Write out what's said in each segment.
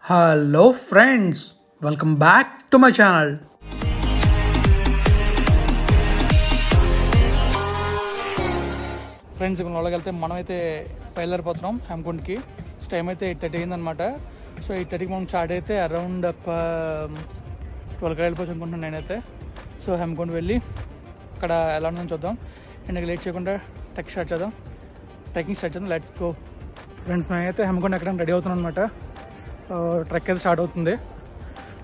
Hello friends, welcome back to my channel. Friends ఇప్పుడు వాళ్ళకి మనమైతే బయలుదేరిపోతున్నాం హెమ్కుండ్కి. టైం అయితే 8:30 అయిందనమాట. సో 8:30కి మనం స్టార్ట్ అయితే అరౌండ్ 12 వెళ్ళిపోవచ్చు అనుకుంటున్నాను నేనైతే. సో హెమ్కుండ్ వెళ్ళి అక్కడ ఎలా ఉందని చూద్దాం. అండ్ లేట్ చేయకుండా ట్రెక్కింగ్ స్టార్ట్ చేద్దాం. Let's go friends. నేనైతే హెమ్కుండ్ ఎక్కడ రెడీ అవుతున్నాను అనమాట. ట్రెక్ అయితే స్టార్ట్ అవుతుంది.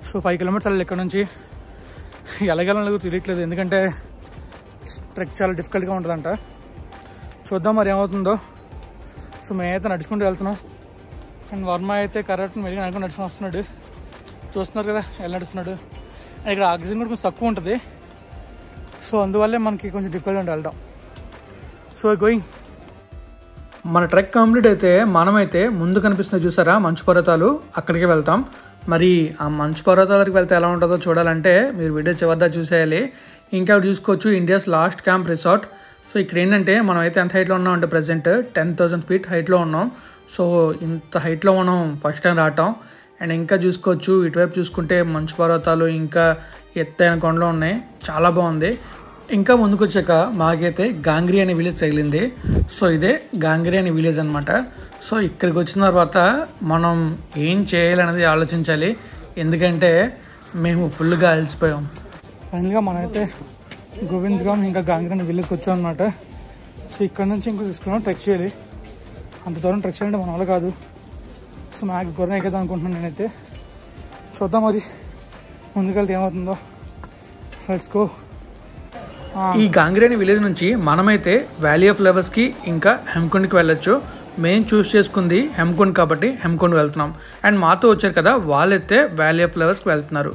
సో 5 కిలోమీటర్స్ వెళ్ళాలి ఇక్కడ నుంచి. ఎలాగెళ్ళాలో తెలియట్లేదు, ఎందుకంటే ట్రెక్ చాలా డిఫికల్ట్గా ఉంటుందంట. చూద్దాం మరి ఏమవుతుందో. సో మేమైతే నడుచుకుంటూ వెళ్తున్నాం. అండ్ వర్మ అయితే కరెక్ట్ మెరుగు నడుచుకుని నడుచుకుని వస్తున్నాడు. చూస్తున్నారు కదా ఎలా నడుస్తున్నాడు. అండ్ ఇక్కడ ఆక్సిజన్ కూడా కొంచెం తక్కువ ఉంటుంది. సో అందువల్లే మనకి కొంచెం డిఫికల్ట్గా ఉంటుంది వెళ్ళడం. So going. మన ట్రెక్ కంప్లీట్ అయితే మనమైతే ముందు కనిపిస్తుంది చూసారా మంచు పర్వతాలు, అక్కడికి వెళ్తాం. మరి ఆ మంచు పర్వతాలకు వెళ్తే ఎలా ఉంటుందో చూడాలంటే మీరు వీడియో చివరిదా చూసేయాలి. ఇంకా చూసుకోవచ్చు India's last camp resort. So ఇక్కడ ఏంటంటే మనం అయితే ఎంత హైట్లో ఉన్నాం అంటే ప్రజెంట్ 10,000 feet హైట్లో ఉన్నాం. సో ఇంత హైట్లో మనం ఫస్ట్ టైం రావటం. అండ్ ఇంకా చూసుకోవచ్చు ఇటువైపు చూసుకుంటే మంచు పర్వతాలు ఇంకా ఎత్తైన కొండలు ఉన్నాయి, చాలా బాగుంది. ఇంకా ముందుకు వచ్చాక మాకైతే గాంగ్రీ అనే విలేజ్ తగిలింది. సో ఇదే గాంగ్రీ అనే విలేజ్ అనమాట. సో ఇక్కడికి వచ్చిన తర్వాత మనం ఏం చేయాలనేది ఆలోచించాలి, ఎందుకంటే మేము ఫుల్గా అలసిపోయాం. ఫైనల్గా మనమైతే గోవింద్గామ్ ఇంకా గాంగ్రీ అనే విలేజ్కి వచ్చాం అనమాట. సో ఇక్కడ నుంచి ఇంకో తీసుకున్నాం ట్రెక్ చేయాలి. అంత దూరం ట్రెక్ చేయాలంటే మన వల్ల కాదు. సో నాకు గొర్రె ఎక్కేద్దాం అనుకుంటున్నాను నేనైతే. చూద్దాం మరి ముందుకెళ్తే ఏమవుతుందో. Let's go. ఈ గాంగ్రీ అనే విలేజ్ నుంచి మనమైతే వ్యాలీ ఆఫ్ ఫ్లవర్స్కి ఇంకా హెమ్కుండ్కి వెళ్ళొచ్చు. మేము చూస్ చేసుకుంది హెమ్కుండ్ కాబట్టి హెమ్కుండ్ వెళ్తున్నాం. అండ్ మాతో వచ్చారు కదా వాళ్ళైతే వ్యాలీ ఆఫ్ ఫ్లవర్స్కి వెళ్తున్నారు.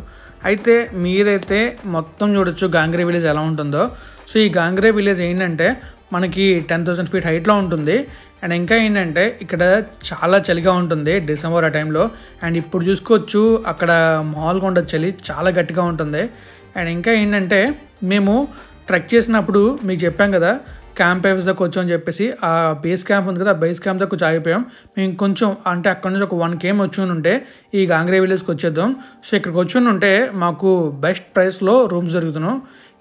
అయితే మీరైతే మొత్తం చూడొచ్చు గాంగ్రీ విలేజ్ ఎలా ఉంటుందో. సో ఈ గాంగ్రీ విలేజ్ ఏంటంటే మనకి 10,000 feet హైట్లో ఉంటుంది. అండ్ ఇంకా ఏంటంటే ఇక్కడ చాలా చలిగా ఉంటుంది డిసెంబర్ ఆ టైంలో. అండ్ ఇప్పుడు చూసుకోవచ్చు అక్కడ మామూలుగా ఉండదు, చలి చాలా గట్టిగా ఉంటుంది. అండ్ ఇంకా ఏంటంటే మేము ట్రెక్ చేసినప్పుడు మీకు చెప్పాం కదా క్యాంప్ హౌస్ దాకా వచ్చామని చెప్పేసి, ఆ బేస్ క్యాంప్ ఉంది కదా ఆ బేస్ క్యాంప్ దాకా కొంచెం ఆగిపోయాం. మేము కొంచెం అంటే అక్కడ నుంచి ఒక 1 km వచ్చి ఉంటే ఈ గాంగ్రీ విలేజ్కి వచ్చేద్దాం. సో ఇక్కడికి వచ్చి ఉంటే మాకు బెస్ట్ ప్రైస్లో రూమ్స్ దొరుకుతున్నాం.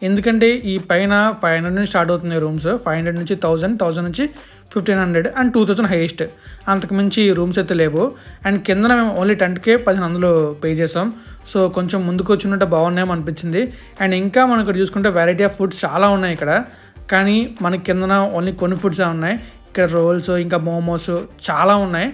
ఎందుకంటే ఈ పైన 500 నుంచి స్టార్ట్ అవుతున్నాయి రూమ్స్. 500 నుంచి 1000 నుంచి 1500 అండ్ 2000 హైయెస్ట్. అంతకు మించి రూమ్స్ అయితే లేవు. అండ్ కింద మేము ఓన్లీ టెంట్కే 1500 పే చేసాం. సో కొంచెం ముందుకు వచ్చినట్టు బాగున్నాయేమో అనిపించింది. అండ్ ఇంకా మనం ఇక్కడ చూసుకుంటే వెరైటీ ఆఫ్ ఫుడ్స్ చాలా ఉన్నాయి ఇక్కడ. కానీ మనకి కిందన ఓన్లీ కొన్ని ఫుడ్సే ఉన్నాయి. ఇక్కడ రోల్స్ ఇంకా మోమోస్ చాలా ఉన్నాయి.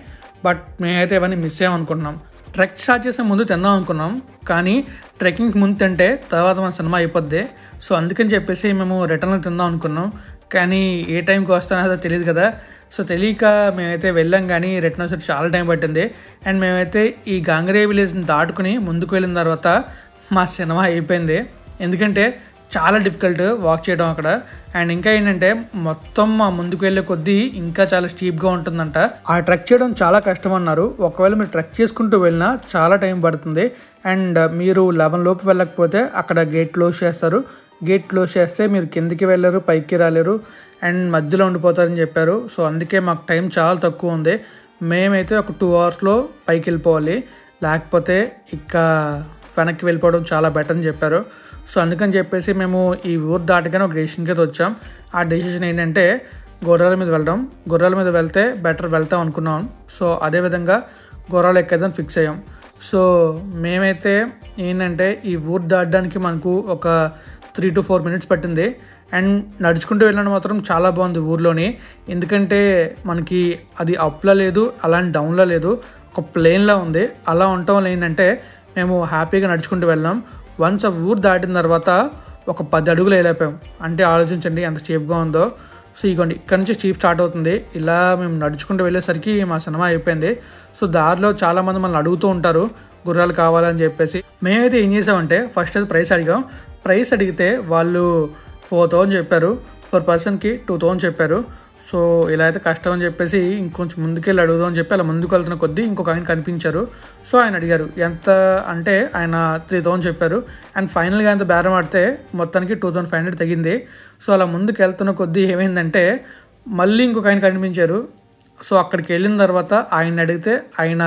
బట్ మేమైతే ఇవన్నీ మిస్ అయ్యామనుకుంటున్నాం. ట్రెక్ స్టార్ట్ చేసే ముందు తిందాం అనుకున్నాం, కానీ ట్రెక్కింగ్కి ముందు తింటే తర్వాత మన సినిమా అయిపోద్ది. సో అందుకని చెప్పేసి మేము రిటర్న్లో తిందాం అనుకున్నాం. కానీ ఏ టైంకి వస్తానో తెలియదు కదా. సో తెలియక మేమైతే వెళ్ళాం, కానీ రిటర్న్ వచ్చి చాలా టైం పట్టింది. అండ్ మేమైతే ఈ గాంగ్రీ విలేజ్ని దాటుకుని ముందుకు వెళ్ళిన తర్వాత మా సినిమా అయిపోయింది. ఎందుకంటే చాలా డిఫికల్ట్ వాక్ చేయడం అక్కడ. అండ్ ఇంకా ఏంటంటే మొత్తం మా ముందుకు వెళ్ళే కొద్దీ ఇంకా చాలా స్టీప్గా ఉంటుందంట. ఆ ట్రెక్ చేయడం చాలా కష్టం అన్నారు. ఒకవేళ మీరు ట్రెక్ చేసుకుంటూ వెళ్ళినా చాలా టైం పడుతుంది. అండ్ మీరు 11 లోపు వెళ్ళకపోతే అక్కడ గేట్ క్లోజ్ చేస్తారు. గేట్ క్లోజ్ చేస్తే మీరు కిందికి వెళ్ళరు, పైకి రాలేరు, అండ్ మధ్యలో ఉండిపోతారని చెప్పారు. సో అందుకే మాకు టైం చాలా తక్కువ ఉంది. మేమైతే ఒక 2 hours పైకి వెళ్ళిపోవాలి, లేకపోతే ఇక వెనక్కి వెళ్ళిపోవడం చాలా బెటర్ అని చెప్పారు. సో అందుకని చెప్పేసి మేము ఈ ఊరు దాటగానే ఒక డెసిషన్కి అయితే వచ్చాం. ఆ డెసిషన్ ఏంటంటే గుర్రాల మీద వెళ్ళడం. గుర్రాల మీద వెళ్తే బెటర్ వెళ్తాం అనుకున్నాం. సో అదేవిధంగా గుర్రాలు ఎక్కేద్దాం ఫిక్స్ అయ్యాం. సో మేమైతే ఏంటంటే ఈ ఊరు దాటడానికి మనకు ఒక 3 to 4 minutes పట్టింది. అండ్ నడుచుకుంటూ వెళ్ళడం మాత్రం చాలా బాగుంది ఊర్లోని. ఎందుకంటే మనకి అది అప్లా లేదు, అలాంటి డౌన్లో లేదు, ఒక ప్లేన్లా ఉంది. అలా ఉండటం వల్ల ఏంటంటే మేము హ్యాపీగా నడుచుకుంటూ వెళ్ళాం. వన్స్ ఆ ఊరు దాటిన తర్వాత ఒక 10 అడుగులు వెళ్ళిపోయాం. అంటే ఆలోచించండి ఎంత స్టీప్గా ఉందో. సో ఇగోండి ఇక్కడ నుంచి స్టీప్ స్టార్ట్ అవుతుంది. ఇలా మేము నడుచుకుంటూ వెళ్ళేసరికి మా సినిమా అయిపోయింది. సో దారిలో చాలామంది మనల్ని అడుగుతూ ఉంటారు గుర్రాలు కావాలని చెప్పేసి. మేమైతే ఏం చేసామంటే ఫస్ట్ అది ప్రైస్ అడిగాం. ప్రైస్ అడిగితే వాళ్ళు 4,000 చెప్పారు, పర్ పర్సన్కి 2,000 చెప్పారు. సో ఇలా అయితే కష్టం అని చెప్పేసి ఇంకొంచెం ముందుకెళ్ళి అడుగుదాం అని చెప్పి అలా ముందుకు వెళ్తున్న కొద్దీ ఇంకొక ఆయన కనిపించారు. సో ఆయన అడిగారు ఎంత అంటే ఆయన 3,000 చెప్పారు. అండ్ ఫైనల్గా ఆయన బేరం ఆడితే మొత్తానికి 2,500 తగ్గింది. సో అలా ముందుకు వెళ్తున్న కొద్దీ ఏమైందంటే మళ్ళీ ఇంకొక ఆయన కనిపించారు. సో అక్కడికి వెళ్ళిన తర్వాత ఆయన అడిగితే ఆయన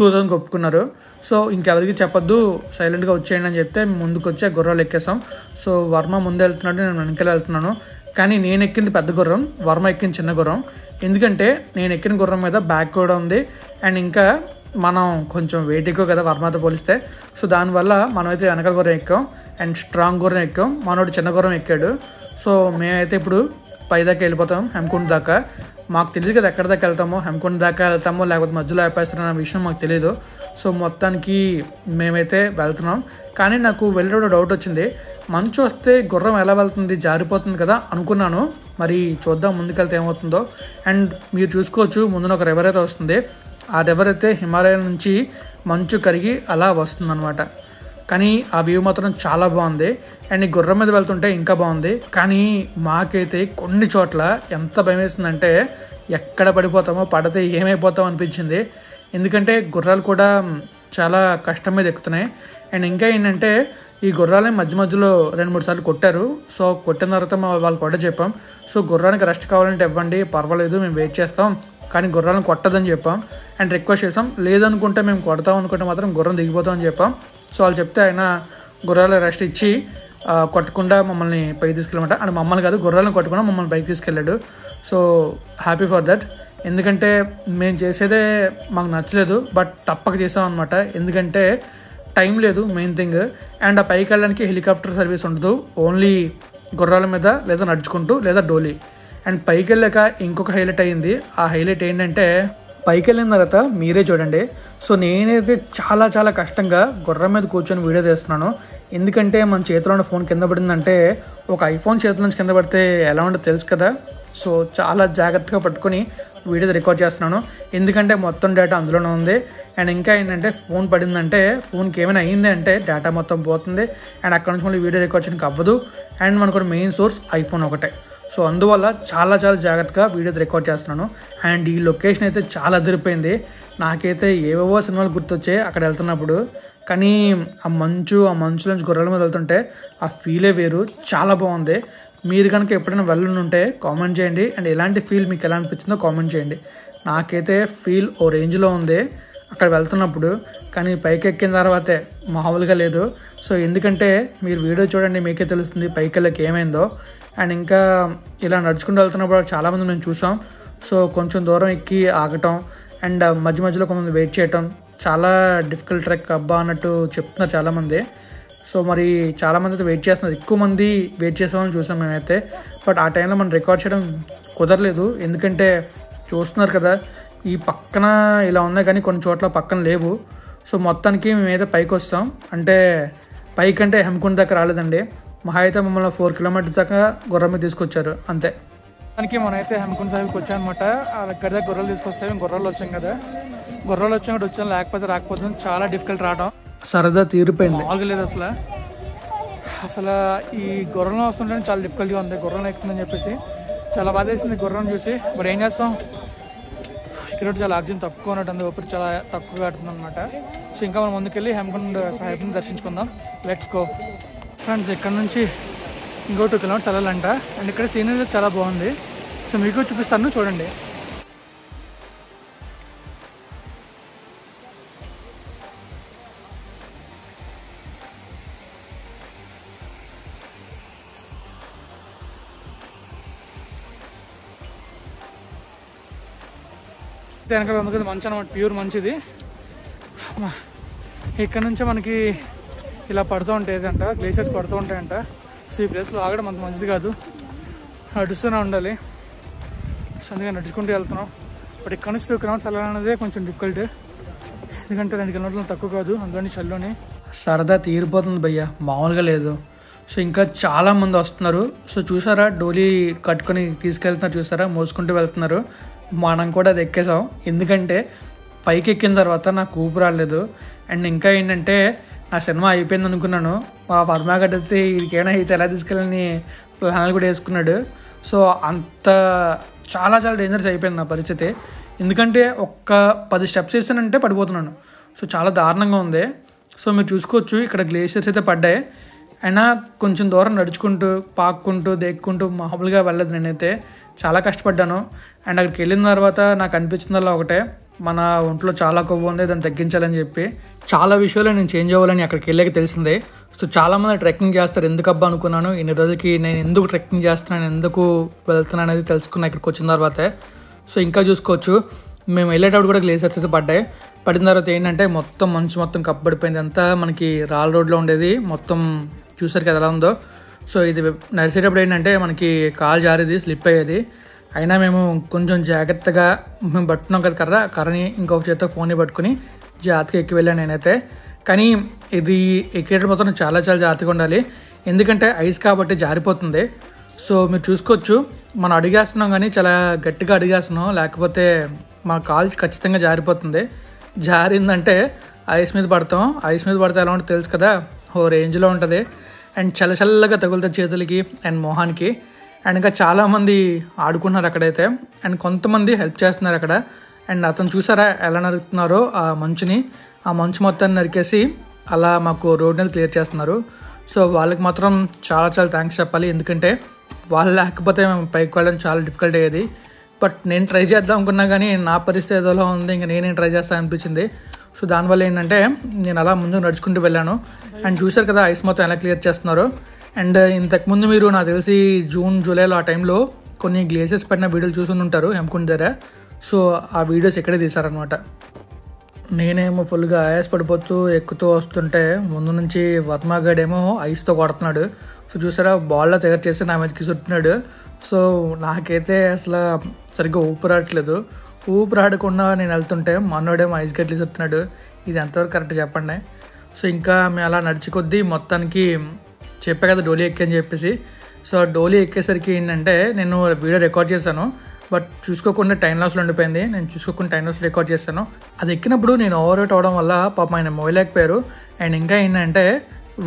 2000 ఒప్పుకున్నారు. సో ఇంకెవరికి చెప్పొద్దు, సైలెంట్గా వచ్చేయండి అని చెప్తే ముందుకు వచ్చి ఆ గుర్రాలు ఎక్కేసాం. సో వర్మ ముందు వెళ్తున్నాడు, నేను వెనకాల వెళ్తున్నాను. కానీ నేను ఎక్కింది పెద్ద గుర్రం, వర్మ ఎక్కింది చిన్న గుర్రం. ఎందుకంటే నేను ఎక్కిన గుర్రం మీద బ్యాక్ కూడా ఉంది, అండ్ ఇంకా మనం కొంచెం వెయిట్ ఎక్కువ కదా వర్మతో పోలిస్తే. సో దానివల్ల మనమైతే వెనకాల గుర్రం ఎక్కాం అండ్ స్ట్రాంగ్ గుర్రం ఎక్కాం, మనోడు చిన్న గుర్రం ఎక్కాడు. సో మేమైతే ఇప్పుడు పై దాకా వెళ్ళిపోతాం, హెమ్కుండ్ దాకా. మాకు తెలియదు కదా ఎక్కడి దాకా వెళ్తామో, హెమ్కుండ్ దాకా వెళ్తామో లేకపోతే మధ్యలో ఆపేస్తారన్న విషయం మాకు తెలియదు. సో మొత్తానికి మేమైతే వెళ్తున్నాం. కానీ నాకు వెళ్ళేటప్పుడు డౌట్ వచ్చింది, మంచు వస్తే గుర్రం ఎలా వెళ్తుంది, జారిపోతుంది కదా అనుకున్నాను. మరి చూద్దాం ముందుకెళ్తే ఏమవుతుందో. అండ్ మీరు చూసుకోవచ్చు ముందున ఒక రివర్ అయితే వస్తుంది. ఆ రివర్ అయితే హిమాలయం నుంచి మంచు కరిగి అలా వస్తుంది అనమాట. కానీ ఆ వ్యూ మాత్రం చాలా బాగుంది. అండ్ ఈ గుర్రం మీద వెళ్తుంటే ఇంకా బాగుంది. కానీ మాకైతే కొన్ని చోట్ల ఎంత భయం వేస్తుందంటే ఎక్కడ పడిపోతామో, పడితే ఏమైపోతామో అనిపించింది. ఎందుకంటే గుర్రాలు కూడా చాలా కష్టం మీద ఎక్కుతున్నాయి. అండ్ ఇంకా ఏంటంటే ఈ గుర్రాలని మధ్య మధ్యలో 2-3 సార్లు కొట్టారు. సో కొట్టిన తర్వాత వాళ్ళు కూడా చెప్పాం, సో గుర్రానికి రెస్ట్ కావాలంటే ఇవ్వండి, పర్వాలేదు మేము వెయిట్ చేస్తాం, కానీ గుర్రాలను కొట్టదని చెప్పాం. అండ్ రిక్వెస్ట్ చేసాం, లేదనుకుంటే మేము కొడతాం అనుకుంటే మాత్రం గుర్రం దిగిపోతాం అని చెప్పాం. సో వాళ్ళు చెప్తే ఆయన గుర్రాలు రెస్ట్ ఇచ్చి కొట్టకుండా మమ్మల్ని పైకి తీసుకెళ్ళమంట. అండ్ మమ్మల్ని కాదు, గుర్రాలను కొట్టకుండా మమ్మల్ని పైకి తీసుకెళ్ళాడు. So happy for that. ఎందుకంటే మేము చేసేదే మాకు నచ్చలేదు, బట్ తప్పక చేసాం అనమాట. ఎందుకంటే టైం లేదు మెయిన్ థింగ్. అండ్ ఆ పైకి వెళ్ళడానికి హెలికాప్టర్ సర్వీస్ ఉండదు, ఓన్లీ గుర్రాల మీద లేదా నడుచుకుంటూ లేదా డోలీ. అండ్ పైకి వెళ్ళాక ఇంకొక హైలైట్ అయ్యింది. ఆ హైలైట్ ఏంటంటే పైకి వెళ్ళిన తర్వాత మీరే చూడండి. సో నేనైతే చాలా చాలా కష్టంగా గుర్రం మీద కూర్చొని వీడియో తీస్తున్నాను. ఎందుకంటే మన చేతిలో ఉన్న ఫోన్ కింద పడిందంటే, ఒక ఐఫోన్ చేతిలో నుంచి కింద పడితే ఎలా ఉంటుందో తెలుసు కదా. సో చాలా జాగ్రత్తగా పట్టుకొని వీడియో రికార్డ్ చేస్తున్నాను, ఎందుకంటే మొత్తం డేటా అందులోనే ఉంది. అండ్ ఇంకా ఏంటంటే ఫోన్ పడిందంటే, ఫోన్కి ఏమైనా అయ్యింది అంటే డేటా మొత్తం పోతుంది. అండ్ అక్కడ నుంచి మళ్ళీ వీడియో రికార్డ్ చేయడానికి అవ్వదు. అండ్ మనకు మెయిన్ సోర్స్ ఐఫోన్ ఒకటే. సో అందువల్ల చాలా చాలా జాగ్రత్తగా వీడియో రికార్డ్ చేస్తున్నాను. అండ్ ఈ లొకేషన్ అయితే చాలా అదిరిపోయింది. నాకైతే ఏవేవో సినిమాలు గుర్తొచ్చాయి అక్కడ వెళ్తున్నప్పుడు. కానీ ఆ మంచులో నుంచి గుర్రాల మీద వెళ్తుంటే ఆ ఫీలే వేరు, చాలా బాగుంది. మీరు కనుక ఎప్పుడైనా వెళ్ళుంటే కామెంట్ చేయండి. అండ్ ఎలాంటి ఫీల్ మీకు ఎలా అనిపించిందో కామెంట్ చేయండి. నాకైతే ఫీల్ ఓ రేంజ్లో ఉంది అక్కడ వెళ్తున్నప్పుడు. కానీ పైకి ఎక్కిన తర్వాతే మామూలుగా లేదు. సో ఎందుకంటే మీరు వీడియో చూడండి, మీకే తెలుస్తుంది పైకి వెళ్ళకి ఏమైందో. అండ్ ఇంకా ఇలా నడుచుకుంటూ వెళ్తున్నప్పుడు చాలామంది మేము చూసాం. సో కొంచెం దూరం ఎక్కి ఆగటం అండ్ మధ్య మధ్యలో కొంతమంది వెయిట్ చేయటం, చాలా డిఫికల్ట్ ట్రెక్ అబ్బా అన్నట్టు చెప్తున్నారు చాలామంది. సో మరి చాలామంది అయితే వెయిట్ చేస్తున్నారు, ఎక్కువ మంది వెయిట్ చేసామని చూసాం మేమైతే. బట్ ఆ టైంలో మనం రికార్డ్ చేయడం కుదరలేదు, ఎందుకంటే చూస్తున్నారు కదా ఈ పక్కన ఇలా ఉన్నాయి కానీ కొన్ని చోట్ల పక్కన లేవు. సో మొత్తానికి మేమైతే పైకి వస్తాం. అంటే పైకి అంటే హెమ్కుండ్ దాకా రాలేదండి, మహా అయితే మమ్మల్ని 4 కిలోమీటర్స్ దాకా గుర్రం మీద తీసుకొచ్చారు అంతే. దానికి మనమైతే హెమ్కుండ్ సాహిబ్కి వచ్చాం అనమాట. ఆ దగ్గర దగ్గర గుర్రాలు తీసుకొస్తాం, గుర్రాలు వచ్చాం కదా, గుర్రాలు వచ్చాం కూడా వచ్చాం, లేకపోతే రాకపోతే చాలా డిఫికల్ట్ రావడం. సరదా తీరిపోయింది, మామూలుగా లేదు అసలు ఈ గుర్రంలో వస్తుంటే చాలా డిఫికల్ట్గా ఉంది. గుర్రం ఎక్కుతుందని చెప్పేసి చాలా బాధ వేసింది గుర్రం చూసి. బట్ ఏం చేస్తాం, ఇక్కడ చాలా ఆక్సిజన్ తక్కువ ఉన్నట్టుంది, ఊపిరి చాలా తక్కువగా ఆడుతుంది అనమాట. సో ఇంకా మనం ముందుకెళ్ళి హెమ్కుండ్ సాహిబ్ని దర్శించుకుందాం. Let's go friends. ఇక్కడ నుంచి ఇంకో 2 కిలోమీటర్స్ వెళ్ళాలంట. అండ్ ఇక్కడ సీనరీ చాలా బాగుంది, సో మీకు చూపిస్తాను చూడండి. వెనక మనకి మంచి అనమాట, ప్యూర్ మంచిది. ఇక్కడ నుంచే మనకి ఇలా పడుతూ ఉంటాయంట, గ్లేషియర్స్ పడుతూ ఉంటాయంట. సో ఈ ప్లేస్లో ఆగడం అంత మంచిది కాదు, నడుస్తూనే ఉండాలి. సో అందుకని నడుచుకుంటూ వెళ్తున్నాం. బట్ ఇక్కడ నుంచి 2 కిలోమీటర్స్ వెళ్ళాలనేదే కొంచెం డిఫికల్ట్, ఎందుకంటే 2 కిలోమీటర్లు తక్కువ కాదు, అందులోని చల్లోని. సరదా తీరిపోతుంది భయ్య, మామూలుగా లేదు. సో ఇంకా చాలామంది వస్తున్నారు. సో చూసారా డోలీ కట్టుకొని తీసుకెళ్తున్నారు, చూసారా మోసుకుంటూ వెళ్తున్నారు. మనం కూడా అది ఎక్కేసాం, ఎందుకంటే పైకి ఎక్కిన తర్వాత నాకు ఊపిరి రాలేదు. అండ్ ఇంకా ఏంటంటే నా సినిమా అయిపోయింది అనుకున్నాను. మా వర్మగడ్డ అయితే వీడికైనా అయితే ఎలా తీసుకెళ్ళని ప్లాన్లు కూడా వేసుకున్నాడు. సో అంత చాలా చాలా డేంజరస్ అయిపోయింది నా పరిస్థితి. ఎందుకంటే ఒక్క 10 స్టెప్స్ వేసానంటే పడిపోతున్నాను. సో చాలా దారుణంగా ఉంది. సో మీరు చూసుకోవచ్చు ఇక్కడ గ్లేషియర్స్ అయితే పడ్డాయి. అయినా కొంచెం దూరం నడుచుకుంటూ పాక్కుంటూ దేక్కుంటూ మామూలుగా వెళ్ళదు. నేనైతే చాలా కష్టపడ్డాను. అండ్ అక్కడికి వెళ్ళిన తర్వాత నాకు అనిపించిందల్లా ఒకటే, మన ఒంట్లో చాలా కొవ్వు ఉంది, దాన్ని తగ్గించాలని చెప్పి చాలా విషయాలు నేను చేంజ్ అవ్వాలని అక్కడికి వెళ్ళాక తెలిసిందే. సో చాలామంది ట్రెక్కింగ్ చేస్తారు, ఎందుకబ్బా అనుకున్నాను. ఇన్ని రోజులకి నేను ఎందుకు ట్రెక్కింగ్ చేస్తున్నాను, ఎందుకు వెళ్తున్నాను అనేది తెలుసుకున్నా ఇక్కడికి వచ్చిన తర్వాతే. సో ఇంకా చూసుకోవచ్చు, మేము వెళ్ళేటప్పుడు కూడా గ్లేసియర్స్ అయితే పడిన తర్వాత ఏంటంటే మొత్తం మంచు మొత్తం కప్పబడిపోయింది. అంతా మనకి రాళ్ళ రోడ్లో ఉండేది, మొత్తం చూసారు కదా ఎలా ఉందో. సో ఇది నడిచేటప్పుడు ఏంటంటే మనకి కాలు జారేది, స్లిప్ అయ్యేది. అయినా మేము కొంచెం జాగ్రత్తగా మేము పట్టున్నాం కదా కర్రని, ఇంకొక చేత్తో ఫోన్ని పట్టుకుని జాగ్రత్తగా ఎక్కి వెళ్ళాను నేనైతే. కానీ ఇది ఎక్కేటప్పుడు మాత్రం చాలా చాలా జాగ్రత్తగా ఉండాలి, ఎందుకంటే ఐస్ కాబట్టి జారిపోతుంది. సో మీరు చూసుకోవచ్చు, మనం అడిగేస్తున్నాం కానీ చాలా గట్టిగా అడిగేస్తున్నాం, లేకపోతే మా కాలు ఖచ్చితంగా జారిపోతుంది. జారిందంటే ఐస్ మీద పడతాం. ఐస్ మీద పడితే ఎలా ఉంటుందో తెలుసు కదా, ఓ రేంజ్లో ఉంటుంది. అండ్ చల్లగా తగులుతుంది చేతులకి అండ్ మొహానికి. అండ్ ఇంకా చాలామంది ఆడుకుంటున్నారు అక్కడైతే, అండ్ కొంతమంది హెల్ప్ చేస్తున్నారు అక్కడ. అండ్ అతను చూసారా ఎలా నరుకుతున్నారో ఆ మంచు మొత్తాన్ని నరికేసి అలా మాకు రోడ్ మీద క్లియర్ చేస్తున్నారు. సో వాళ్ళకి మాత్రం చాలా చాలా థ్యాంక్స్ చెప్పాలి, ఎందుకంటే వాళ్ళు లేకపోతే మేము పైకి వెళ్ళడం చాలా డిఫికల్ట్ అయ్యేది. బట్ నేను ట్రై చేద్దాం అనుకున్నా కానీ నా పరిస్థితి ఏదోలా ఉంది, ఇంకా నేనేం ట్రై చేస్తాను అనిపించింది. సో దానివల్ల ఏంటంటే నేను అలా ముందు నడుచుకుంటూ వెళ్ళాను. అండ్ చూసారు కదా ఐస్ మొత్తం ఎలా క్లియర్ చేస్తున్నారు. అండ్ ఇంతకుముందు మీరు నాకు తెలిసి జూన్ జూలైలో ఆ టైంలో కొన్ని గ్లేసియర్స్ పడిన వీడియోలు చూసుకుని ఉంటారు హెమ్కుండ్ దగ్గర. సో ఆ వీడియోస్ ఇక్కడే తీశారనమాట. నేనేమో ఫుల్గా ఆయాస్ పడిపోతూ ఎక్కుతూ వస్తుంటే ముందు నుంచి వర్మగాడేమో ఐస్తో కొడుతున్నాడు. సో చూసారా బాల్లో తయారు చేసి నా మీదకి చుట్టున్నాడు. సో నాకైతే అసలు సరిగ్గా ఊపిరాడట్లేదు. ఊపిరాడకుండా నేను వెళ్తుంటే మనోడేమో ఐస్ గడ్డలు చుడుతున్నాడు. ఇది ఎంతవరకు కరెక్ట్ చెప్పండి. సో ఇంకా మేము అలా నడిచి కొద్దీ మొత్తానికి చెప్పా కదా డోలీ ఎక్కి అని చెప్పేసి. సో డోలీ ఎక్కేసరికి ఏంటంటే నేను వీడియో రికార్డ్ చేశాను, బట్ చూసుకోకుండా టైం లాస్లో ఉండిపోయింది. నేను చూసుకోకుండా టైం లాస్లో రికార్డ్ చేస్తాను. అది ఎక్కినప్పుడు నేను ఓవర్ వెయిట్ అవడం వల్ల పాపం ఆయన మోయలేకపోయారు. అండ్ ఇంకా ఏంటంటే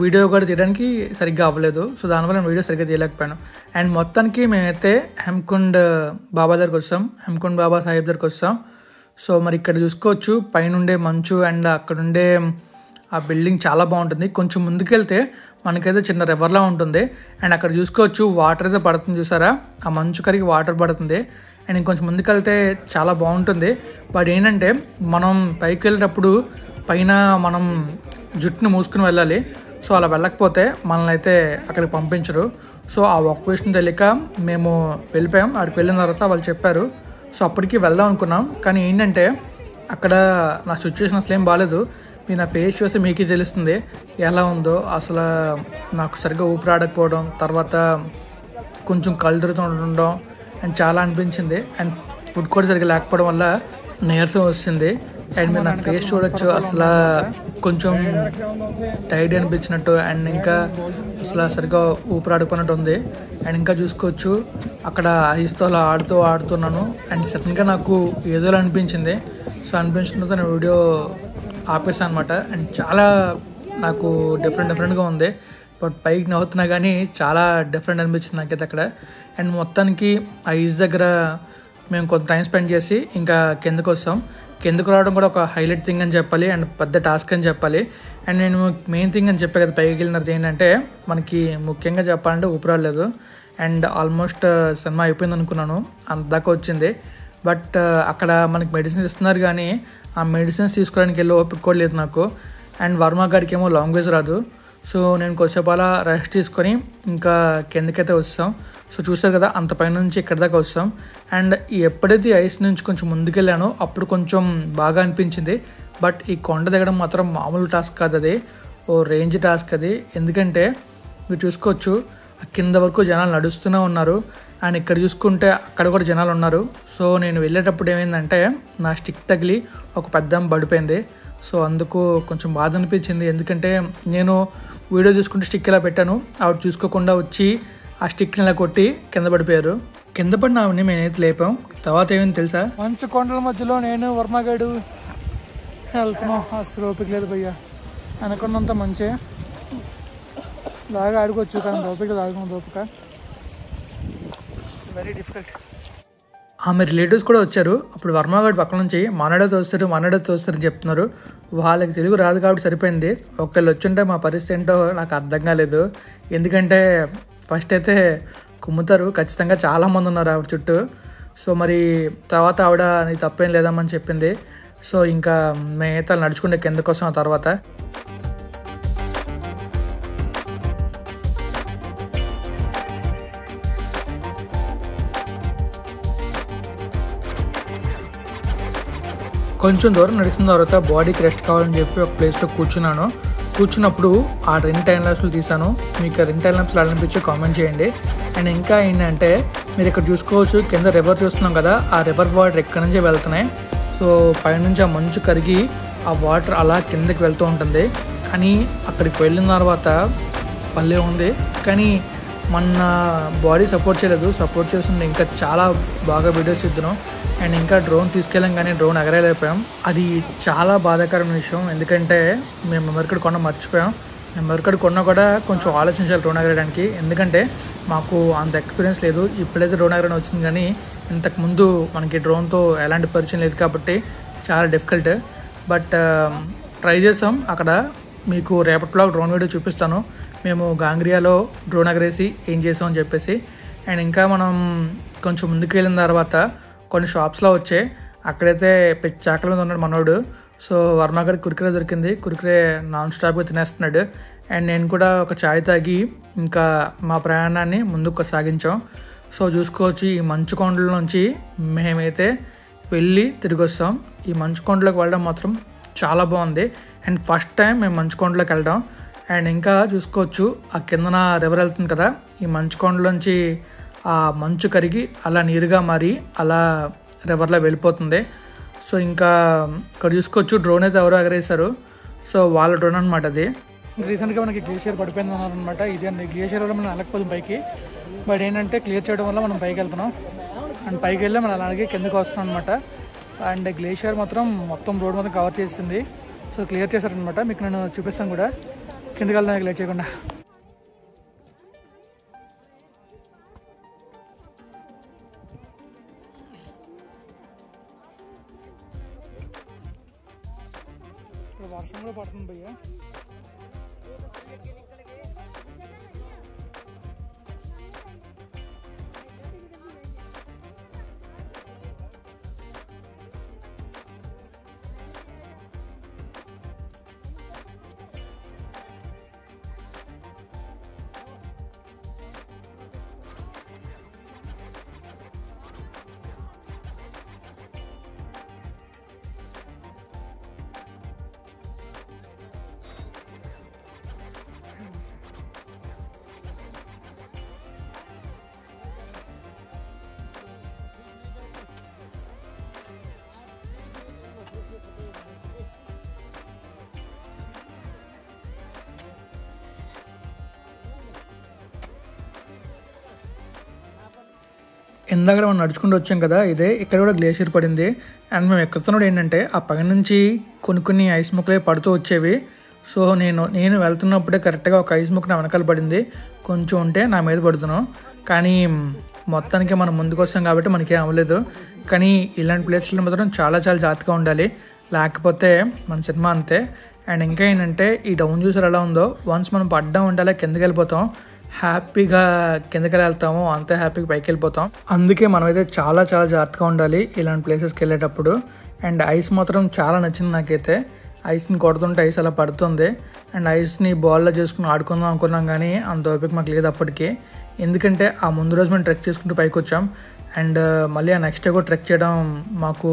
వీడియో కూడా తీయడానికి సరిగ్గా అవ్వలేదు. సో దానివల్ల నేను వీడియో సరిగ్గా తీయలేకపోయాను. అండ్ మొత్తానికి మేమైతే హెమ్కుండ్ బాబా దగ్గరికి వస్తాం, హెమ్కుండ్ బాబా సాహిబ్ దగ్గరికి వస్తాం. సో మరి ఇక్కడ చూసుకోవచ్చు పైనుండే మంచు అండ్ అక్కడుండే ఆ బిల్డింగ్ చాలా బాగుంటుంది. కొంచెం ముందుకెళ్తే మనకైతే చిన్న రివర్లా ఉంటుంది. అండ్ అక్కడ చూసుకోవచ్చు వాటర్ అయితే పడుతుంది, చూసారా ఆ మంచు కరిగి వాటర్ పడుతుంది. అండ్ ఇంకొంచెం ముందుకెళ్తే చాలా బాగుంటుంది. బట్ ఏంటంటే మనం పైకి వెళ్ళేటప్పుడు పైన మనం జుట్టును మూసుకుని వెళ్ళాలి. సో అలా వెళ్ళకపోతే మనల్ని అయితే అక్కడికి పంపించరు. సో ఆ ఒక్క విషయం తెలియక మేము వెళ్ళిపోయాం. అక్కడికి వెళ్ళిన తర్వాత వాళ్ళు చెప్పారు. సో అప్పటికి వెళ్దాం అనుకున్నాం, కానీ ఏంటంటే అక్కడ నా సిచ్యువేషన్ అసలు ఏం బాగాలేదు. మీరు నా ఫేస్ చూస్తే మీకే తెలుస్తుంది ఎలా ఉందో. అసలు నాకు సరిగ్గా ఊపిరాడకపోవడం, తర్వాత కొంచెం కళ్ళు తిరుగుతూ ఉండడం అండ్ చాలా అనిపించింది. అండ్ ఫుడ్ కూడా సరిగ్గా లేకపోవడం వల్ల నీరసం వస్తుంది. అండ్ మీరు నా ఫేస్ చూడొచ్చు, అసలు కొంచెం టైర్డ్ అనిపించినట్టు అండ్ ఇంకా అసలు సరిగ్గా ఊపిరాడుకున్నట్టు ఉంది. అండ్ ఇంకా చూసుకోవచ్చు అక్కడ ఐస్తో అలా ఆడుతున్నాను. అండ్ సడన్గా నాకు ఏదో అనిపించింది. సో అనిపించిన తర్వాత నేను వీడియో ఆపేసాను అనమాట. అండ్ చాలా నాకు డిఫరెంట్గా ఉంది. బట్ పైకి నవ్వుతున్నా కానీ చాలా డిఫరెంట్ అనిపించింది నాకైతే అక్కడ. అండ్ మొత్తానికి ఆ ఐస్ దగ్గర మేము కొంత టైం స్పెండ్ చేసి ఇంకా కిందకు వస్తాం. కిందకు రావడం కూడా ఒక హైలైట్ థింగ్ అని చెప్పాలి అండ్ పెద్ద టాస్క్ అని చెప్పాలి. అండ్ నేను మెయిన్ థింగ్ అని చెప్పే కదా పైకి వెళ్ళినది ఏంటంటే మనకి ముఖ్యంగా చెప్పాలంటే ఊపిరాడలేదు. అండ్ ఆల్మోస్ట్ సినిమా అయిపోయింది అనుకున్నాను, అంతదాకా వచ్చింది. బట్ అక్కడ మనకి మెడిసిన్స్ ఇస్తున్నారు కానీ ఆ మెడిసిన్స్ తీసుకోవడానికి వెళ్ళి ఓపిక కూడా లేదు నాకు. అండ్ వర్మ గారికి ఏమో లాంగ్వేజ్ రాదు. సో నేను కొద్దిసేపు అలా రెస్ట్ తీసుకొని ఇంకా కిందకైతే వస్తాం. సో చూస్తారు కదా అంత పైన నుంచి ఇక్కడ దాకా వస్తాం. అండ్ ఎప్పుడైతే ఐస్ నుంచి కొంచెం ముందుకెళ్ళానో అప్పుడు కొంచెం బాగా అనిపించింది. బట్ ఈ కొండ దిగడం మాత్రం మామూలు టాస్క్ కాదు, అది ఓ రేంజ్ టాస్క్ అది. ఎందుకంటే మీరు చూసుకోవచ్చు కింద వరకు జనాలు నడుస్తూనే ఉన్నారు. అండ్ ఇక్కడ చూసుకుంటే అక్కడ కూడా జనాలు ఉన్నారు. సో నేను వెళ్ళేటప్పుడు ఏమైందంటే నా స్టిక్ తగిలి ఒక పెద్ద పడిపోయింది. సో అందుకు కొంచెం బాధ అనిపించింది, ఎందుకంటే నేను వీడియో చూసుకుంటే స్టిక్ ఇలా పెట్టాను, ఆవిడ చూసుకోకుండా వచ్చి ఆ స్టిక్ని ఇలా కొట్టి కింద పడిపోయారు. కింద పడిన ఆవిడని మేమైతే లేపాం. తర్వాత ఏమైంది తెలుసా, మంచు కొండల మధ్యలో నేను వర్మగాడు వెళ్తున్నాం. అసలు ఓపిక లేదు భయ్యా, అనుకున్నంత మంచి బాగా ఆడుకోవచ్చు కానీ ఓపిక వెరీ డిఫికల్ట్. ఆమె రిలేటివ్స్ కూడా వచ్చారు. అప్పుడు వర్మగాడు పక్కన నుంచి మనడే తోస్తారని చెప్తున్నారు. వాళ్ళకి తెలుగు రాదు కాబట్టి సరిపోయింది. ఒకళ్ళు వచ్చుంటే మా పరిస్థితి ఏంటో నాకు అర్థం కాలేదు. ఎందుకంటే ఫస్ట్ అయితే కుమ్ముతారు ఖచ్చితంగా, చాలామంది ఉన్నారు ఆవిడ చుట్టూ. సో మరి తర్వాత ఆవిడ నీ తప్పేం లేదమ్మని చెప్పింది. సో ఇంకా మేమైతే నడుచుకుంటే కిందకు వస్తాం తర్వాత. కొంచెం దూరం నడిచిన తర్వాత బాడీకి రెస్ట్ కావాలని చెప్పి ఒక ప్లేస్లో కూర్చున్నాను. కూర్చున్నప్పుడు ఆ 2 టైం ల్యాప్స్లు తీసాను. మీకు 2 టైం ల్యాప్స్లు అనిపించి కామెంట్ చేయండి. అండ్ ఇంకా ఏంటంటే మీరు ఇక్కడ చూసుకోవచ్చు, కింద రివర్ చూస్తున్నాం కదా, ఆ రివర్ వాటర్ ఎక్కడి నుంచి వెళ్తున్నాయి. సో పైనుంచి ఆ మంచు కరిగి ఆ వాటర్ అలా కిందకి వెళ్తూ ఉంటుంది. కానీ అక్కడికి వెళ్ళిన తర్వాత భలే ఉంది. కానీ మన బాడీ సపోర్ట్ చేయలేదు. సపోర్ట్ చేస్తుంటే ఇంకా చాలా బాగా వీడియోస్ ఇద్దాను. అండ్ ఇంకా డ్రోన్ తీసుకెళ్ళాం కానీ డ్రోన్ ఎగరేలేకపోయాం. అది చాలా బాధాకరమైన విషయం. ఎందుకంటే మేము మెమరీ కార్డ్ కొన్న మర్చిపోయాం. మెమరీ కార్డ్ కొన్నా కూడా కొంచెం ఆలోచించాలి డ్రోన్ ఎగరేయడానికి. ఎందుకంటే మాకు అంత ఎక్స్పీరియన్స్ లేదు. ఇప్పుడైతే డ్రోన్ ఎగరడం వచ్చింది కానీ ఇంతకుముందు మనకి డ్రోన్తో ఎలాంటి పరిచయం లేదు కాబట్టి చాలా డిఫికల్ట్. బట్ ట్రై చేసాం. అక్కడ మీకు రేపటి బ్లాగ్ డ్రోన్ వీడియో చూపిస్తాను. మేము గాంగ్రియాలో డ్రోన్ ఎగరేసి ఏం చేసామని చెప్పేసి. అండ్ ఇంకా మనం కొంచెం ముందుకు వెళ్ళిన తర్వాత కొన్ని షాప్స్లో వచ్చాయి. అక్కడైతే చాకల మీద ఉన్నాడు మనోడు. సో వర్మగారికి కురికిరే దొరికింది. కురికిరే నాన్ స్టాప్గా తినేస్తున్నాడు. అండ్ నేను కూడా ఒక ఛాయ్ తాగి ఇంకా మా ప్రయాణాన్ని ముందుకు సాగించాం. సో చూసుకోవచ్చు, ఈ మంచు కొండల నుంచి మేమైతే వెళ్ళి తిరిగి వస్తాం. ఈ మంచు కొండలోకి వెళ్ళడం మాత్రం చాలా బాగుంది. అండ్ ఫస్ట్ టైం మేము మంచు కొండలోకి వెళ్ళడం. అండ్ ఇంకా చూసుకోవచ్చు, ఆ కిందన రివర్ వెళ్తుంది కదా, ఈ మంచు కొండలోంచి ఆ మంచు కరిగి అలా నీరుగా మారి అలా రివర్లో వెళ్ళిపోతుంది. సో ఇంకా ఇక్కడ చూసుకోవచ్చు, డ్రోన్ అయితే ఎవరో ఎగరేశారు. సో వాళ్ళ డ్రోన్ అనమాట అది. రీసెంట్గా మనకి గ్లేషియర్ పడిపోయింది అనమాట. ఇది అండి గ్లేషియర్ వల్ల మనం వెళ్ళకపోతుంది పైకి. బట్ ఏంటంటే క్లియర్ చేయడం వల్ల మనం పైకి వెళ్తున్నాం. అండ్ పైకి వెళ్ళి మనం అలాగే కిందకి వస్తాం అనమాట. అండ్ గ్లేషియర్ మొత్తం రోడ్ మొత్తం కవర్ చేసింది. సో క్లియర్ చేశారనమాట. మీకు నేను చూపిస్తాను కూడా కిందకి వెళ్దాం లేట్ చేయకుండా. వర్షం కూడా పడుతుంది భయ్య. ఇందాక మనం నడుచుకుంటూ వచ్చాం కదా, ఇదే ఇక్కడ కూడా గ్లేషియర్ పడింది. అండ్ మేము ఎక్కుతున్నప్పుడు ఏంటంటే ఆ పైనుంచి కొన్ని ఐస్ ముక్కలే పడుతూ వచ్చేవి. సో నేను వెళ్తున్నప్పుడే కరెక్ట్గా ఒక ఐస్ ముక్క నా వెనకాల పడింది. కొంచెం ఉంటే నా మీద పడుతున్నాం. కానీ మొత్తానికి మనం ముందుకు వస్తాం కాబట్టి మనకేం అవ్వలేదు. కానీ ఇలాంటి ప్లేస్లో మాత్రం చాలా చాలా జాగ్రత్తగా ఉండాలి, లేకపోతే మన సినిమా అంతే. అండ్ ఇంకా ఏంటంటే ఈ డౌన్ చూసారు ఎలా ఉందో, వన్స్ మనం పడ్డం ఉంటే అలా కిందకి వెళ్ళిపోతాం. హ్యాపీగా కిందకి వెళ్తాము, అంతే హ్యాపీగా పైకి వెళ్ళిపోతాం. అందుకే మనమైతే చాలా చాలా జాగ్రత్తగా ఉండాలి ఇలాంటి ప్లేసెస్కి వెళ్ళేటప్పుడు. అండ్ ఐస్ మాత్రం చాలా నచ్చింది నాకైతే. ఐస్ని కొడుతుంటే ఐస్ అలా పడుతుంది. అండ్ ఐస్ని బాల్లో చేసుకుని ఆడుకుందాం అనుకున్నాం కానీ అంత ఓపిక మాకు లేదు అప్పటికి. ఎందుకంటే ఆ ముందు రోజు మేము ట్రెక్ చేసుకుంటూ పైకి వచ్చాం. అండ్ మళ్ళీ ఆ నెక్స్ట్ డే కూడా ట్రెక్ చేయడం మాకు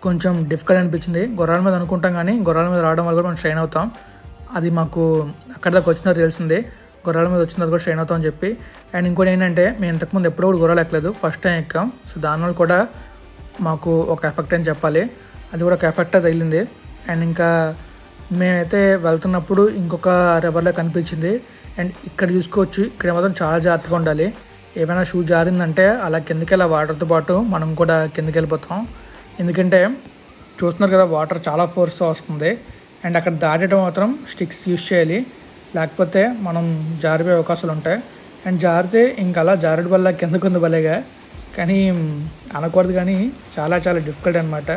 కొంచెం డిఫికల్ట్ అనిపించింది. గుర్రాల మీద అనుకుంటాం కానీ గుర్రాల మీద రావడం వల్ల కూడా మనం స్ట్రెయిన్ అవుతాం. అది మాకు అక్కడ దాకా వచ్చిన తెలిసిందే, గుర్రాల మీద వచ్చిన కూడా స్ట్రెయిన్ అవుతాం అని చెప్పి. అండ్ ఇంకోటి ఏంటంటే మేము ఇంతకుముందు ఎప్పుడూ కూడా గుర్రాలు ఎక్కలేదు, ఫస్ట్ టైం ఎక్కాం. సో దానివల్ల కూడా మాకు ఒక ఎఫెక్ట్ అని చెప్పాలి, అది కూడా ఒక ఎఫెక్ట్ తగిలింది. అండ్ ఇంకా మేమైతే వెళ్తున్నప్పుడు ఇంకొక రివర్లో కనిపించింది. అండ్ ఇక్కడ చూసుకోవచ్చు, ఇక్కడ మాత్రం చాలా జాగ్రత్తగా ఉండాలి. ఏమైనా షూ జారిందంటే అలా కిందకి వెళ్ళి వాటర్తో పాటు మనం కూడా కిందకి వెళ్ళిపోతాం. ఎందుకంటే చూస్తున్నారు కదా, వాటర్ చాలా ఫోర్స్తో వస్తుంది. అండ్ అక్కడ దాటడం మాత్రం స్టిక్స్ యూజ్ చేయాలి, లేకపోతే మనం జారిపోయే అవకాశాలు ఉంటాయి. అండ్ జారితే ఇంకా అలా జారడం వల్ల కిందకు ఉంది భలేగా, కానీ అనకూడదు, కానీ చాలా చాలా డిఫికల్ట్ అనమాట.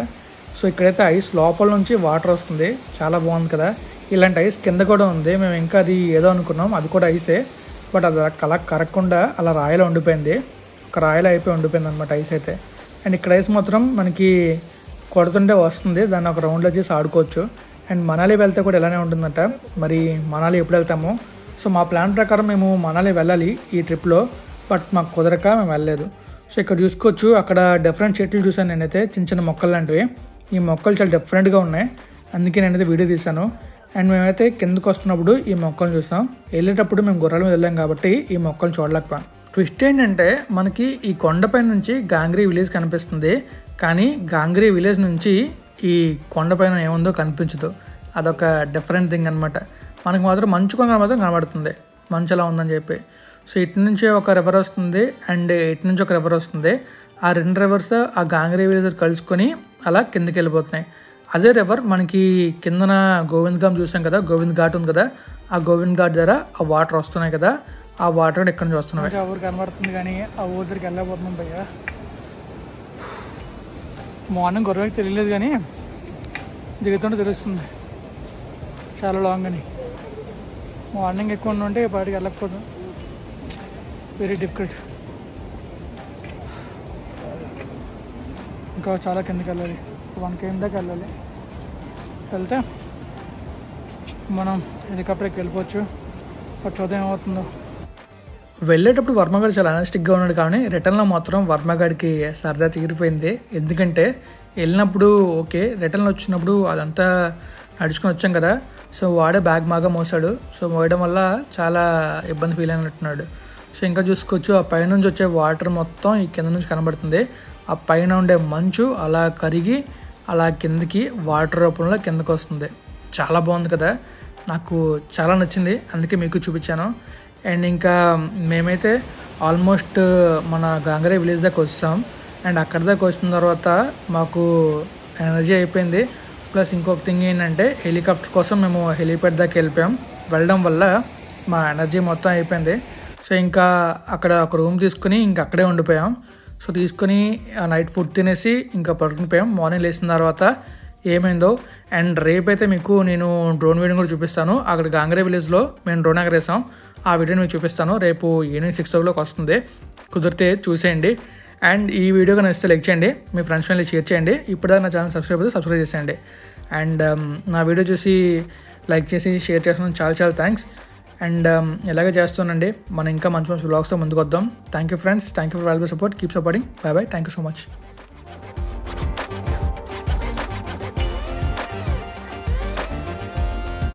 సో ఇక్కడైతే ఐస్ లోపల నుంచి వాటర్ వస్తుంది, చాలా బాగుంది కదా. ఇలాంటి ఐస్ కింద కూడా ఉంది. మేము ఇంకా అది ఏదో అనుకున్నాం, అది కూడా ఐసే, బట్ అది అలా కరగకుండా అలా రాయిలో ఉండిపోయింది, ఒక రాయిలో అయిపోయి ఉండిపోయింది అనమాట ఐస్ అయితే. అండ్ ఇక్కడ ఐస్ మాత్రం మనకి కొడుతుంటే వస్తుంది, దాన్ని ఒక రౌండ్లో చేసి ఆడుకోవచ్చు. అండ్ మనాలి వెళ్తే కూడా ఇలానే ఉంటుందంట. మరి మనాలి ఎప్పుడు వెళ్తామో? సో మా ప్లాన్ ప్రకారం మేము మనాలి వెళ్ళాలి ఈ ట్రిప్లో, బట్ మాకు కుదరక మేము వెళ్ళలేదు. సో ఇక్కడ చూసుకోవచ్చు, అక్కడ డిఫరెంట్ చెట్లు చూసాను నేనైతే, చిన్న చిన్న మొక్కలు లాంటివి. ఈ మొక్కలు చాలా డిఫరెంట్గా ఉన్నాయి, అందుకే నేనైతే వీడియో తీశాను. అండ్ మేమైతే కిందకు వస్తున్నప్పుడు ఈ మొక్కలను చూసాం. వెళ్ళేటప్పుడు మేము గుర్రాల మీద వెళ్ళాం కాబట్టి ఈ మొక్కలు చూడలేకపోయాం. ట్విస్ట్ ఏంటంటే మనకి ఈ కొండపై నుంచి గాంగ్రీ విలేజ్ కనిపిస్తుంది, కానీ గాంగ్రీ విలేజ్ నుంచి ఈ కొండపైన ఏముందో కనిపించదు. అదొక డిఫరెంట్ థింగ్ అనమాట. మనకు మాత్రం మంచు కొండ మాత్రం కనబడుతుంది, మంచు ఎలా ఉందని చెప్పి. సో ఇటు నుంచి ఒక రివర్ వస్తుంది అండ్ ఇటు నుంచి ఒక రివర్ వస్తుంది. ఆ 2 రివర్స్ ఆ గాంగ్రీ విలేజ్ కలుసుకొని అలా కిందకి వెళ్ళిపోతున్నాయి. అదే రివర్ మనకి కిందన గోవింద్ ఘాట్ చూసాం కదా, గోవింద్ ఘాట్ ఉంది కదా, ఆ గోవింద్ ఘాట్ దగ్గర ఆ వాటర్ వస్తున్నాయి కదా, ఆ వాటర్ కూడా ఇక్కడ నుంచి వస్తున్నాయి. ఆ ఊరు కనబడుతుంది కానీ ఆ ఊరి దగ్గరికి వెళ్ళకపోతున్నాం భయ్య. మార్నింగ్ గొర్రెకి తెలియలేదు కానీ దిగుతుంటే తెలుస్తుంది చాలా లాంగ్ అని. మార్నింగ్ ఎక్కువ ఉంటే బయటికి వెళ్ళకపోతాం, వెరీ డిఫికల్ట్. ఇంకా చాలా కిందకి వెళ్ళాలి, 1 km దాకా వెళ్ళాలి. వెళ్తే మనం హెలికాప్టర్కి వెళ్ళిపోవచ్చు, బట్ చూద్దాం ఏమవుతుందో. వెళ్ళేటప్పుడు వర్మగాడు చాలా అనస్టిక్గా ఉన్నాడు, కానీ రిటర్న్లో మాత్రం వర్మగాడికి సరదా తీరిపోయింది. ఎందుకంటే వెళ్ళినప్పుడు ఓకే, రిటర్న్లో వచ్చినప్పుడు అదంతా నడుచుకొని వచ్చాం కదా, సో వాడే బ్యాగ్ బాగా మోసాడు. సో మోయడం వల్ల చాలా ఇబ్బంది ఫీల్ అయినట్టున్నాడు. సో ఇంకా చూసుకోవచ్చు, ఆ పైనుంచి వచ్చే వాటర్ మొత్తం ఈ కింద నుంచి కనబడుతుంది. ఆ పైన ఉండే మంచు అలా కరిగి అలా కిందకి వాటర్ రూపంలో కిందకి వస్తుంది. చాలా బాగుంది కదా, నాకు చాలా నచ్చింది, అందుకే మీకు చూపించాను. అండ్ ఇంకా మేమైతే ఆల్మోస్ట్ మన గాంగ్రీ విలేజ్ దాకా వస్తాం. అండ్ అక్కడ దాకా వచ్చిన తర్వాత మాకు ఎనర్జీ అయిపోయింది. ప్లస్ ఇంకొక థింగ్ ఏంటంటే హెలికాప్టర్ కోసం మేము హెలిప్యాడ్ దాకా వెళ్ళిపోయాం. వెళ్ళడం వల్ల మా ఎనర్జీ మొత్తం అయిపోయింది. సో ఇంకా అక్కడ ఒక రూమ్ తీసుకుని ఇంకా అక్కడే ఉండిపోయాం. సో తీసుకుని నైట్ ఫుడ్ తినేసి ఇంకా పడుకునిపోయాం. మార్నింగ్ లేచిన తర్వాత ఏమైందో. అండ్ రేపైతే మీకు నేను డ్రోన్ వీడియో కూడా చూపిస్తాను. అక్కడ గాంగ్రీ విలేజ్లో మేము డ్రోన్ ఎగరేసాం, ఆ వీడియోని మీకు చూపిస్తాను. రేపు ఈవినింగ్ 6 o'clock వస్తుంది, కుదిరితే చూసేయండి. అండ్ ఈ వీడియో నచ్చితే లైక్ చేయండి, మీ ఫ్రెండ్స్ ఫ్యామిలీ షేర్ చేయండి. ఇప్పుడే నా ఛానల్ సబ్స్క్రైబ్ చేసేయండి. అండ్ నా వీడియో చూసి లైక్ చేసి షేర్ చేస్తున్నాను, చాలా చాలా థ్యాంక్స్. అండ్ ఇలాగే చేస్తానండి, మనం ఇంకా మంచి మంచి వ్లాగ్స్తో ముందుకు వద్దాం. Thank you friends, thank you for valuable support, keep supporting. By by, thank you so much.